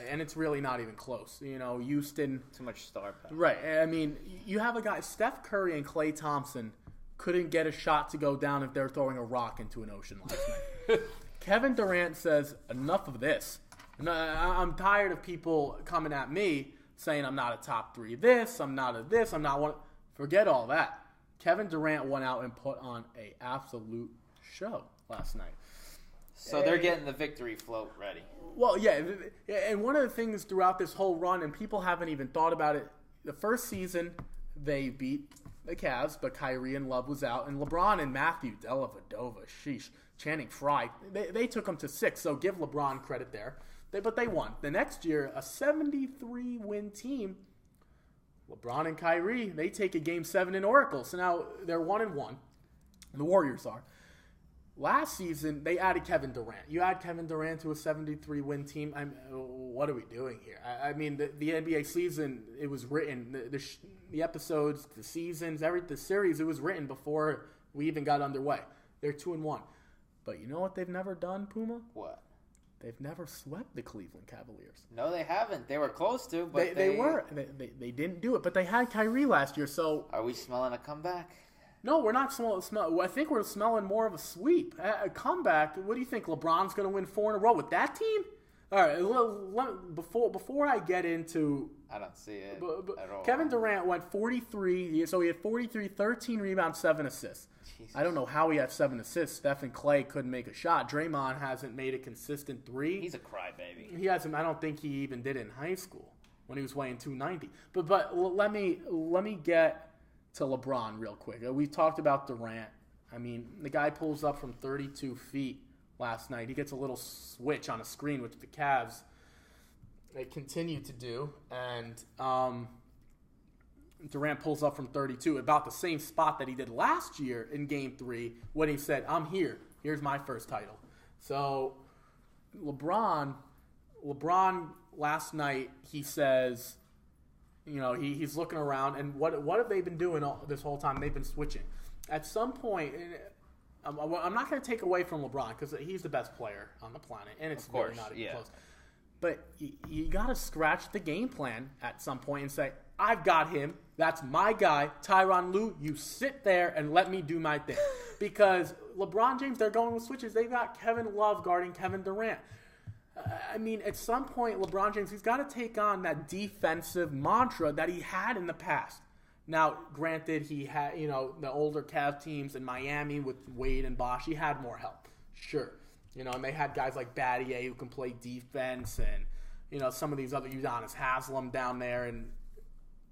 And it's really not even close. Houston. Too much star power. Right. I mean, you have a guy, Steph Curry and Klay Thompson couldn't get a shot to go down if they're throwing a rock into an ocean last night. Kevin Durant says, enough of this. I'm tired of people coming at me saying I'm not a top 3 this, I'm not a this, I'm not one. Forget all that. Kevin Durant went out and put on an absolute show last night. So they're getting the victory float ready. Well, yeah, and one of the things throughout this whole run, and people haven't even thought about it, the first season they beat the Cavs, but Kyrie and Love was out, and LeBron and Matthew Dellavedova, Channing Frye, they took them to 6, so give LeBron credit there. But they won. The next year, a 73-win team, LeBron and Kyrie, they take a Game 7 in Oracle, so now they're 1-1. The Warriors are. Last season, they added Kevin Durant. You add Kevin Durant to a 73-win team. What are we doing here? I mean, the NBA season, it was written. The episodes, the seasons, the series, it was written before we even got underway. They're 2-1. But you know what they've never done, Puma? What? They've never swept the Cleveland Cavaliers. No, they haven't. They were close to, but they were. They didn't do it. But they had Kyrie last year, so... Are we smelling a comeback? No, we're not I think we're smelling more of a sweep. A comeback. What do you think? LeBron's going to win 4 in a row with that team? All right, before I get into... I don't see it at all. Kevin Durant went 43, so he had 43, 13 rebounds, 7 assists. Jesus. I don't know how he had 7 assists. Stephen Clay couldn't make a shot. Draymond hasn't made a consistent 3. He's a crybaby. He hasn't. I don't think he even did it in high school when he was weighing 290. But let me get to LeBron real quick. We talked about Durant. I mean, the guy pulls up from 32 feet last night. He gets a little switch on a screen, which the Cavs they continue to do, and Durant pulls up from 32, about the same spot that he did last year in Game 3 when he said, "I'm here. Here's my first title." So LeBron last night, he says, he's looking around, and what have they been doing this whole time? They've been switching. At some point, I'm not going to take away from LeBron because he's the best player on the planet, and it's really not even close. But you got to scratch the game plan at some point and say, I've got him. That's my guy. Tyronn Lue, you sit there and let me do my thing. Because LeBron James, they're going with switches. They've got Kevin Love guarding Kevin Durant. I mean, at some point, LeBron James, he's got to take on that defensive mantra that he had in the past. Now, granted, he had, the older Cavs teams in Miami with Wade and Bosh, he had more help. Sure. And they had guys like Battier who can play defense and, some of these other Udonis Haslem down there in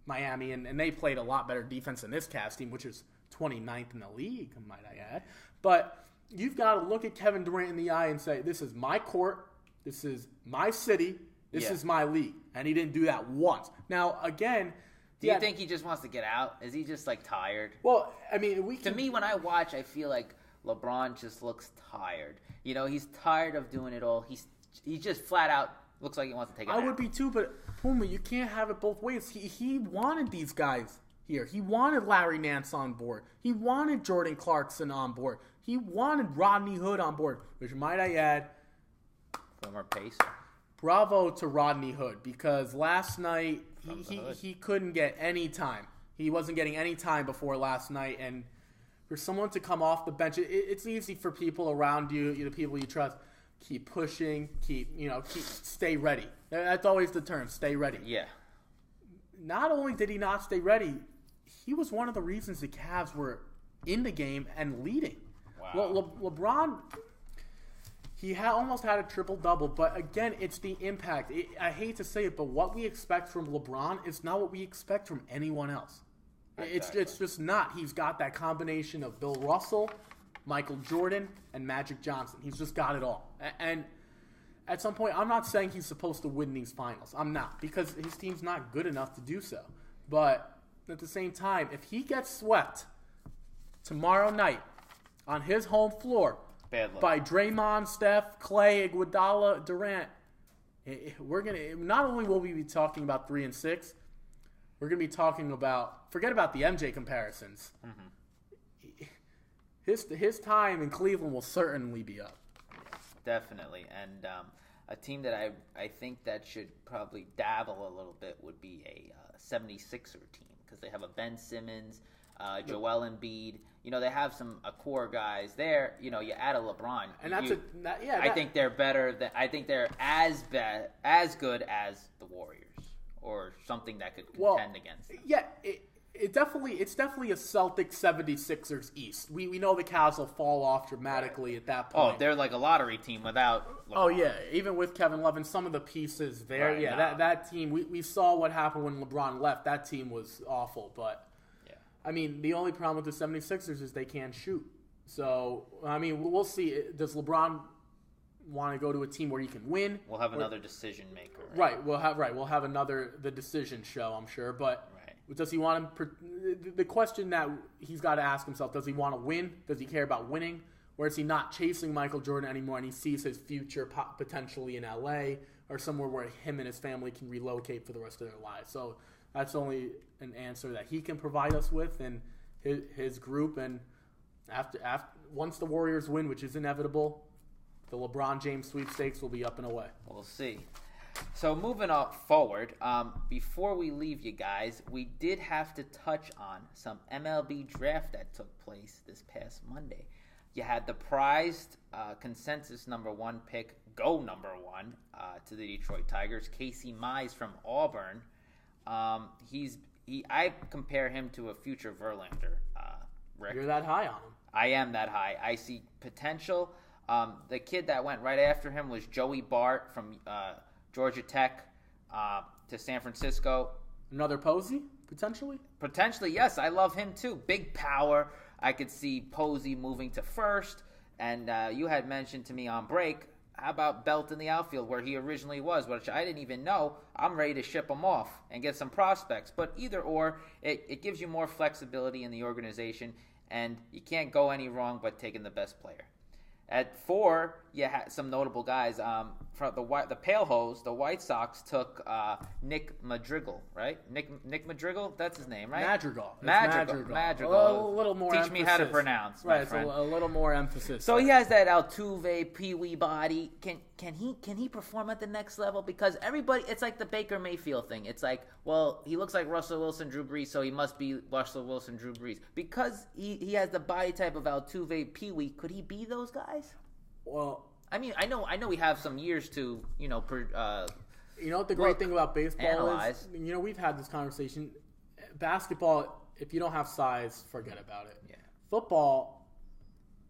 Miami. And they played a lot better defense than this Cavs team, which is 29th in the league, might I add. But you've got to look at Kevin Durant in the eye and say, this is my court. This is my city. This is my league. And he didn't do that once. Now, again... Do you think he just wants to get out? Is he just, tired? Well, I mean, To me, when I watch, I feel like LeBron just looks tired. He's tired of doing it all. He just flat out looks like he wants to take it out. I would be too, but Puma, you can't have it both ways. He wanted these guys here. He wanted Larry Nance on board. He wanted Jordan Clarkson on board. He wanted Rodney Hood on board, which might I add... Former Pacer. Bravo to Rodney Hood, because last night he couldn't get any time. He wasn't getting any time before last night, and for someone to come off the bench, it's easy for people around you, the people you trust, keep pushing, stay ready. That's always the term, stay ready. Yeah. Not only did he not stay ready, he was one of the reasons the Cavs were in the game and leading. Wow. LeBron... He almost had a triple-double, but again, it's the impact. I hate to say it, but what we expect from LeBron is not what we expect from anyone else. Exactly. It's just not. He's got that combination of Bill Russell, Michael Jordan, and Magic Johnson. He's just got it all. And at some point, I'm not saying he's supposed to win these finals. I'm not, because his team's not good enough to do so. But at the same time, if he gets swept tomorrow night on his home floor, by Draymond, Steph, Clay, Iguodala, Durant, we're gonna not only will we be talking about 3 and 6, we're gonna be talking about forget about the MJ comparisons. Mm-hmm. His time in Cleveland will certainly be up. Definitely, and a team that I think that should probably dabble a little bit would be a 76er team because they have a Ben Simmons, Joel Embiid. They have a core guys there. You add a LeBron, and I think they're better. I think they're as good as the Warriors, or something that could contend against them. Yeah, it's definitely a Celtics 76ers East. We know the Cavs will fall off dramatically at that point. Oh, they're like a lottery team without LeBron. Oh yeah, even with Kevin Love and some of the pieces there. Right, yeah, that team. We saw what happened when LeBron left. That team was awful, but. I mean, the only problem with the 76ers is they can't shoot. So, I mean, we'll see. Does LeBron want to go to a team where he can win? We'll have another decision maker. Right. We'll have the decision show, I'm sure. But does he want to the question that he's got to ask himself, does he want to win? Does he care about winning? Or is he not chasing Michael Jordan anymore and he sees his future potentially in LA or somewhere where him and his family can relocate for the rest of their lives? So, that's only an answer that he can provide us with and his group. And after once the Warriors win, which is inevitable, the LeBron James sweepstakes will be up and away. We'll see. So moving forward, before we leave you guys, we did have to touch on some MLB draft that took place this past Monday. You had the prized consensus number 1 pick, go number 1 to the Detroit Tigers, Casey Mize from Auburn. I compare him to a future Verlander, Rick. You're that high on him. I am that high. I see potential. The kid that went right after him was Joey Bart from Georgia Tech to San Francisco. Another Posey, potentially? Potentially, yes. I love him too. Big power. I could see Posey moving to first. And you had mentioned to me on break, how about Belt in the outfield where he originally was, which I didn't even know. I'm ready to ship him off and get some prospects. But either or, it gives you more flexibility in the organization, and you can't go any wrong but taking the best player. At 4, you had some notable guys. From the Pale Hose, the White Sox took Nick Madrigal, right? Nick Madrigal, that's his name, right? Madrigal. Madrigal. A little more Teach emphasis. me how to pronounce, right, my friend. A little more emphasis. So he has that Altuve, Pee-wee body. Can he perform at the next level? Because everybody, it's like the Baker Mayfield thing. It's like, well, he looks like Russell Wilson, Drew Brees, so he must be Russell Wilson, Drew Brees. Because he has the body type of Altuve, Pee-wee, could he be those guys? Well, I mean, I know we have some years to, you know what the great thing about baseball analyze. is? We've had this conversation. Basketball, if you don't have size, forget about it. Yeah. Football,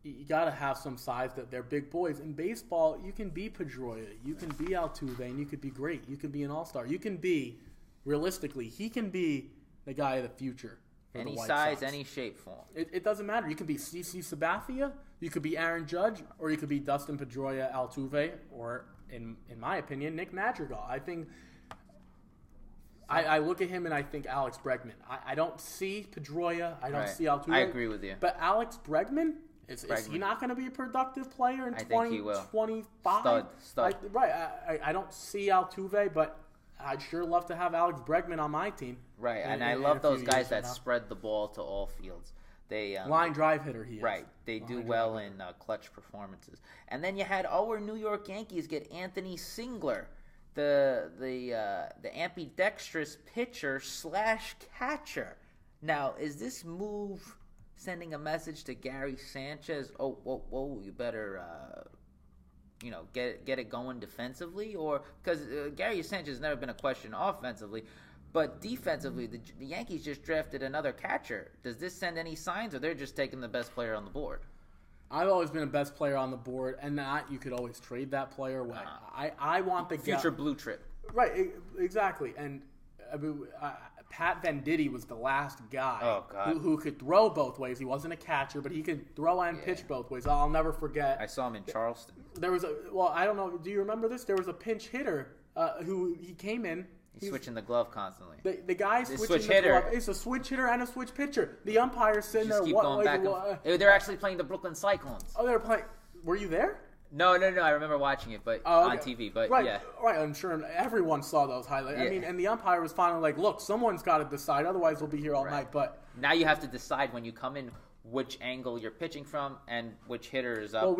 you got to have some size that they're big boys. In baseball, you can be Pedroia, you can be Altuve, and you could be great. You can be an all-star. You can be, realistically, he can be the guy of the future. Any size, any shape for him. It doesn't matter. You could be CC Sabathia, you could be Aaron Judge, or you could be Dustin Pedroia, Altuve, or, in my opinion, Nick Madrigal. I think I look at him and I think Alex Bregman. I don't see Pedroia. I don't see Altuve. I agree with you. But Alex Bregman, is he not going to be a productive player in 2025? Stud. I don't see Altuve, but I'd sure love to have Alex Bregman on my team. Right, and I love those guys that spread the ball to all fields. They line drive hitter he is. Right, they do well in clutch performances. And then you had our New York Yankees get Anthony Singler, the ambidextrous pitcher / catcher. Now, is this move sending a message to Gary Sanchez? Oh, whoa, you better get it going defensively, or because Gary Sanchez has never been a question offensively, but defensively, the Yankees just drafted another catcher. Does this send any signs, or they're just taking the best player on the board? I've always been the best player on the board, and that you could always trade that player away. I want the future blue chip. Right, exactly. And Pat Venditti was the last guy who could throw both ways. He wasn't a catcher, but he could throw and pitch both ways. I'll never forget. I saw him in Charleston. There was I don't know. Do you remember this? There was a pinch hitter who he came in. He's switching the glove constantly. The guy's switching the glove. It's a switch hitter and a switch pitcher. The umpire's sitting there. Keep going back. They're actually playing the Brooklyn Cyclones. Oh, they're playing. Were you there? No. I remember watching it, but on TV. But right. I'm sure everyone saw those highlights. Yeah. I mean, and the umpire was finally like, "Look, someone's got to decide. Otherwise, we'll be here all night." But now you have to decide when you come in which angle you're pitching from and which hitter is up. Well,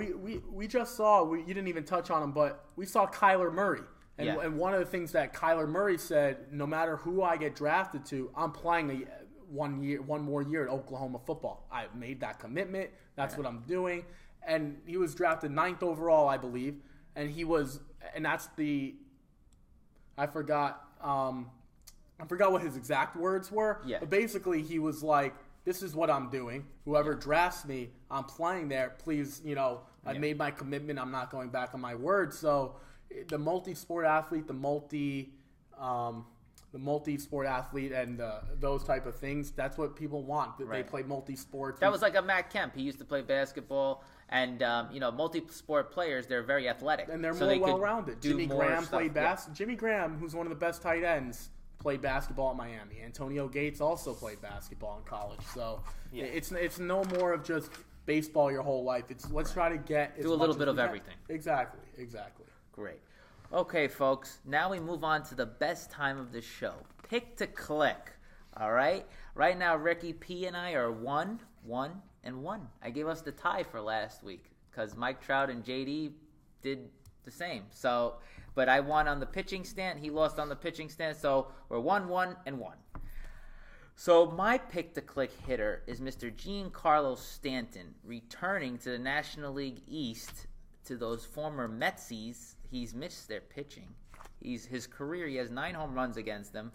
we just saw. You didn't even touch on him, but we saw Kyler Murray. And one of the things that Kyler Murray said, no matter who I get drafted to, I'm playing one more year at Oklahoma football. I've made that commitment. That's what I'm doing. And he was drafted 9th overall, I believe. And that's I forgot what his exact words were. Yeah. But basically, he was like, this is what I'm doing. Whoever drafts me, I'm playing there. Please, I made my commitment. I'm not going back on my word. So the multi-sport athlete, the multi-sport athlete, and those type of things. That's what people want. They play multi-sports. That was like a Matt Kemp. He used to play basketball, and multi-sport players. They're very athletic, and they're more well-rounded. Jimmy Graham played basketball. Jimmy Graham, who's one of the best tight ends, played basketball at Miami. Antonio Gates also played basketball in college. So it's no more of just baseball your whole life. Let's try to do a little bit of everything. Exactly. Great. Okay, folks, now we move on to the best time of the show. Pick to click, all right? Right now, Ricky P and I are 1-1-1. I gave us the tie for last week because Mike Trout and JD did the same. So, but I won on the pitching stand. He lost on the pitching stand, so we're 1-1-1. So my pick-to-click hitter is Mr. Giancarlo Stanton, returning to the National League East to those former Metsies. He's missed their pitching. His career, he has 9 home runs against them,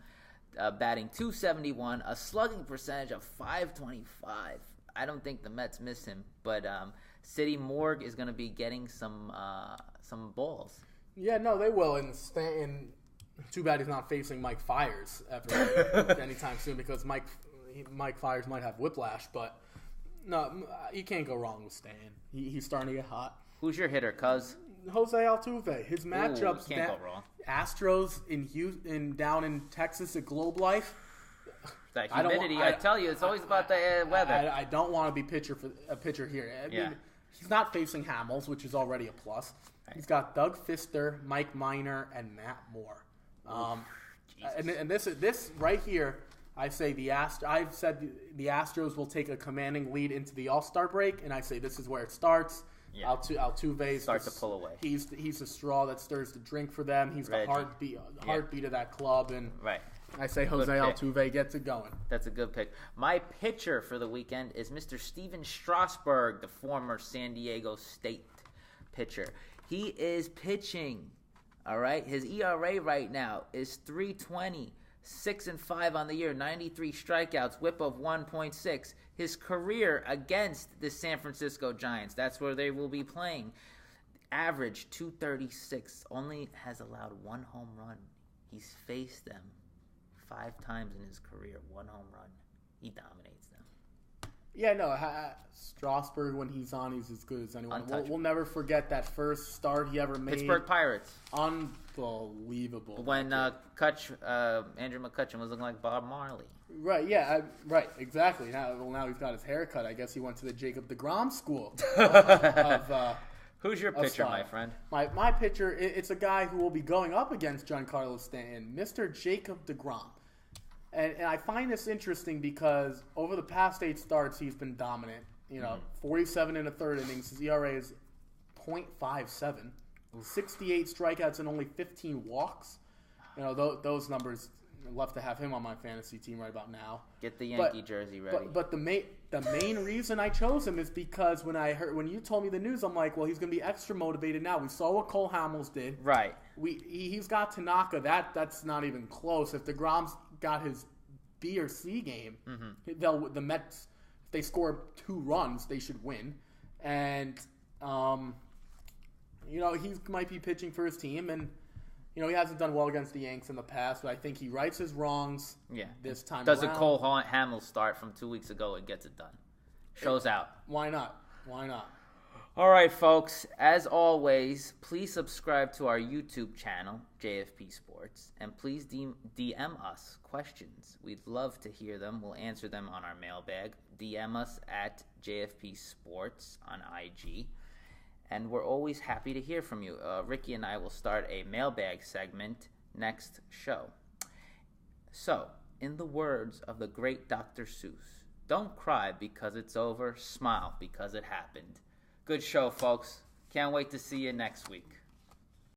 batting .271, a slugging percentage of .525. I don't think the Mets miss him, but City Morgue is going to be getting some balls. Yeah, no, they will. And Stanton, too bad he's not facing Mike Fiers ever anytime soon, because Mike Fiers might have whiplash. But no, you can't go wrong with Stanton. He's starting to get hot. Who's your hitter, cuz? Jose Altuve. His matchups, can't go wrong. Astros down in Texas at Globe Life. That humidity, I tell you, it's always about the weather. I don't want to be a pitcher here. I mean, he's not facing Hamels, which is already a plus. Right. He's got Doug Fister, Mike Minor, and Matt Moore. And this right here, I've said the Astros will take a commanding lead into the All-Star break, and I say this is where it starts. Yeah. Altuve starts to pull away. He's the straw that stirs the drink for them. He's the heartbeat of that club, and right. I say Jose Altuve gets it going. That's a good pick. My pitcher for the weekend is Mr. Steven Strasburg, the former San Diego State pitcher. He is pitching, all right? His ERA right now is .320, 6-5 on the year, 93 strikeouts, whip of 1.6. His career against the San Francisco Giants, that's where they will be playing, average .236, only has allowed 1 home run. He's faced them 5 times in his career, 1 home run. He dominates them. Yeah, no, Strasburg, when he's on, he's as good as anyone. We'll never forget that first start he ever made. Pittsburgh Pirates. Unbelievable. When Andrew McCutcheon was looking like Bob Marley. Right, yeah, right, exactly. Now he's got his haircut. I guess he went to the Jacob deGrom school. Who's your pitcher, my friend? My pitcher, it's a guy who will be going up against Giancarlo Stanton, Mr. Jacob deGrom. And I find this interesting because over the past 8 starts, he's been dominant. 47 in the third innings. His ERA is .57. 68 strikeouts and only 15 walks. Those numbers, I'd love to have him on my fantasy team right about now. Get the Yankee jersey ready. But the main reason I chose him is because when you told me the news, I'm like, well, he's going to be extra motivated now. We saw what Cole Hamels did. Right. He's got Tanaka. That's not even close. If DeGrom's got his B or C game, the Mets, if they score 2 runs, they should win. And he might be pitching for his team, and he hasn't done well against the Yanks in the past, but I think he rights his wrongs this time Does around. a Cole Hamels start from 2 weeks ago and gets it done. Shows out. Why not? All right, folks. As always, please subscribe to our YouTube channel, JFP Sports, and please DM us questions. We'd love to hear them. We'll answer them on our mailbag. DM us at JFP Sports on IG. And we're always happy to hear from you. Ricky and I will start a mailbag segment next show. So, in the words of the great Dr. Seuss, don't cry because it's over, smile because it happened. Good show, folks. Can't wait to see you next week.